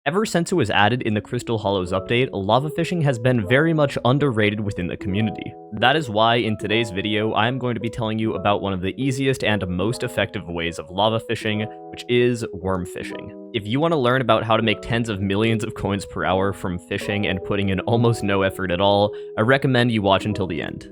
Ever since it was added in the Crystal Hollows update, lava fishing has been very much underrated within the community. That is why in today's video, I am going to be telling you about one of the easiest and most effective ways of lava fishing, which is worm fishing. If you want to learn about how to make tens of millions of coins per hour from fishing and putting in almost no effort at all, I recommend you watch until the end.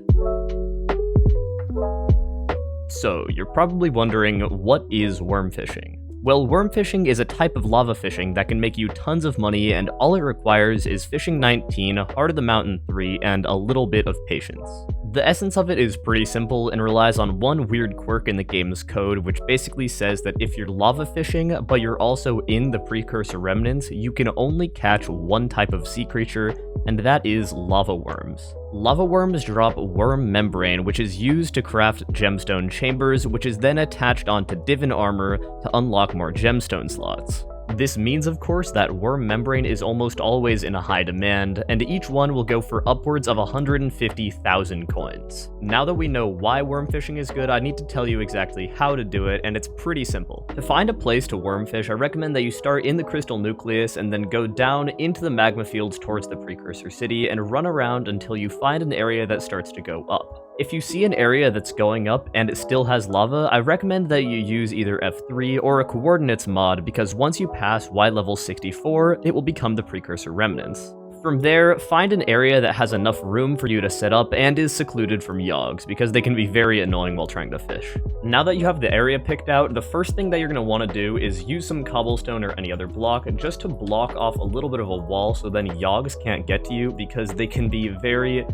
So, you're probably wondering, what is worm fishing? Well, worm fishing is a type of lava fishing that can make you tons of money, and all it requires is fishing 19, Heart of the Mountain 3, and a little bit of patience. The essence of it is pretty simple and relies on one weird quirk in the game's code, which basically says that if you're lava fishing, but you're also in the precursor remnants, you can only catch one type of sea creature, and that is lava worms. Lava worms drop worm membrane, which is used to craft gemstone chambers, which is then attached onto Divin armor to unlock more gemstone slots. This means, of course, that worm membrane is almost always in a high demand, and each one will go for upwards of 150,000 coins. Now that we know why worm fishing is good, I need to tell you exactly how to do it, and it's pretty simple. To find a place to worm fish, I recommend that you start in the crystal nucleus and then go down into the magma fields towards the precursor city and run around until you find an area that starts to go up. If you see an area that's going up and it still has lava, I recommend that you use either F3 or a coordinates mod, because once you pass Y level 64, it will become the precursor remnants. From there, find an area that has enough room for you to set up and is secluded from yogs, because they can be very annoying while trying to fish. Now that you have the area picked out, the first thing that you're going to want to do is use some cobblestone or any other block just to block off a little bit of a wall so then yogs can't get to you, because they can be very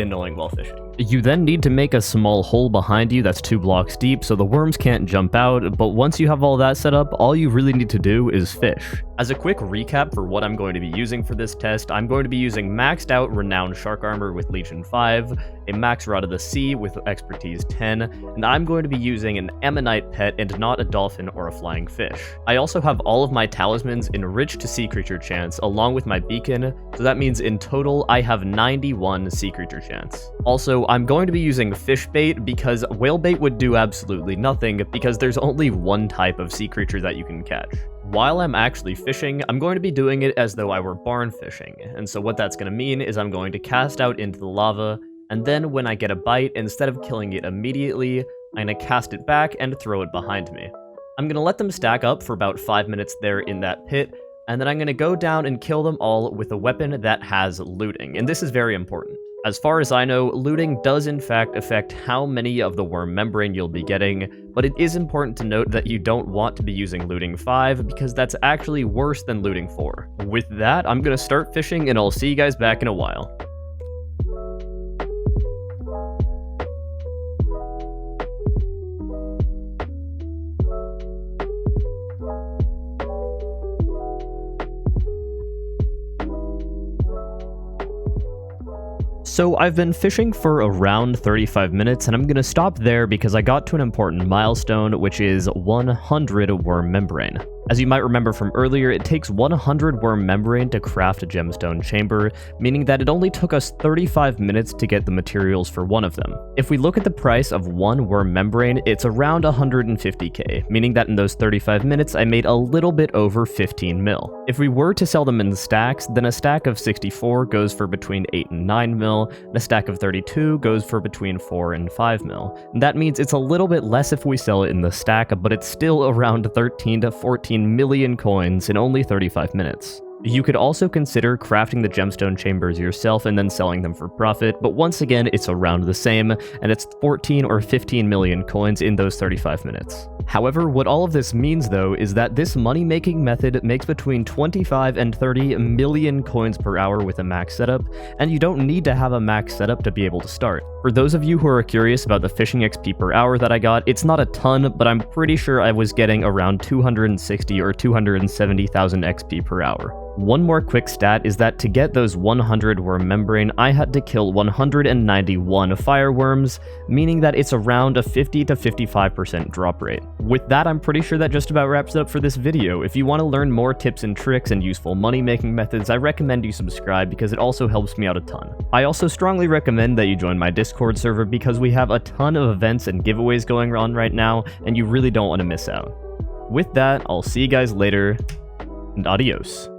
annoying while fishing. You then need to make a small hole behind you that's 2 blocks deep so the worms can't jump out, but once you have all that set up, all you really need to do is fish. As a quick recap for what I'm going to be using for this test, I'm going to be using maxed out Renowned Shark Armor with Legion 5, a Max Rod of the Sea with Expertise 10, and I'm going to be using an Ammonite pet and not a dolphin or a flying fish. I also have all of my talismans enriched to sea creature chance along with my beacon, so that means in total I have 91 sea creature chance. Also, I'm going to be using fish bait because whale bait would do absolutely nothing because there's only one type of sea creature that you can catch. While I'm actually fishing, I'm going to be doing it as though I were barn fishing, and so what that's going to mean is I'm going to cast out into the lava, and then when I get a bite, instead of killing it immediately, I'm going to cast it back and throw it behind me. I'm going to let them stack up for about 5 minutes there in that pit, and then I'm going to go down and kill them all with a weapon that has looting, and this is very important. As far as I know, looting does in fact affect how many of the worm membrane you'll be getting, but it is important to note that you don't want to be using looting 5 because that's actually worse than looting 4. With that, I'm going to start fishing and I'll see you guys back in a while. So I've been fishing for around 35 minutes, and I'm going to stop there because I got to an important milestone, which is 100 worm membrane. As you might remember from earlier, it takes 100 worm membrane to craft a gemstone chamber, meaning that it only took us 35 minutes to get the materials for one of them. If we look at the price of one worm membrane, it's around 150k, meaning that in those 35 minutes I made a little bit over 15 mil. If we were to sell them in stacks, then a stack of 64 goes for between 8 and 9 mil, and a stack of 32 goes for between 4 and 5 mil. And that means it's a little bit less if we sell it in the stack, but it's still around 13 to 14 million coins in only 35 minutes. You could also consider crafting the gemstone chambers yourself and then selling them for profit, but once again, it's around the same, and it's 14 or 15 million coins in those 35 minutes. However, what all of this means though is that this money-making method makes between 25 and 30 million coins per hour with a max setup, and you don't need to have a max setup to be able to start. For those of you who are curious about the fishing XP per hour that I got, it's not a ton, but I'm pretty sure I was getting around 260 or 270,000 XP per hour. One more quick stat is that to get those 100 worm membrane, I had to kill 191 fireworms, meaning that it's around a 50 to 55% drop rate. With that, I'm pretty sure that just about wraps it up for this video. If you want to learn more tips and tricks and useful money-making methods, I recommend you subscribe because it also helps me out a ton. I also strongly recommend that you join my Discord server because we have a ton of events and giveaways going on right now, and you really don't want to miss out. With that, I'll see you guys later, and adios.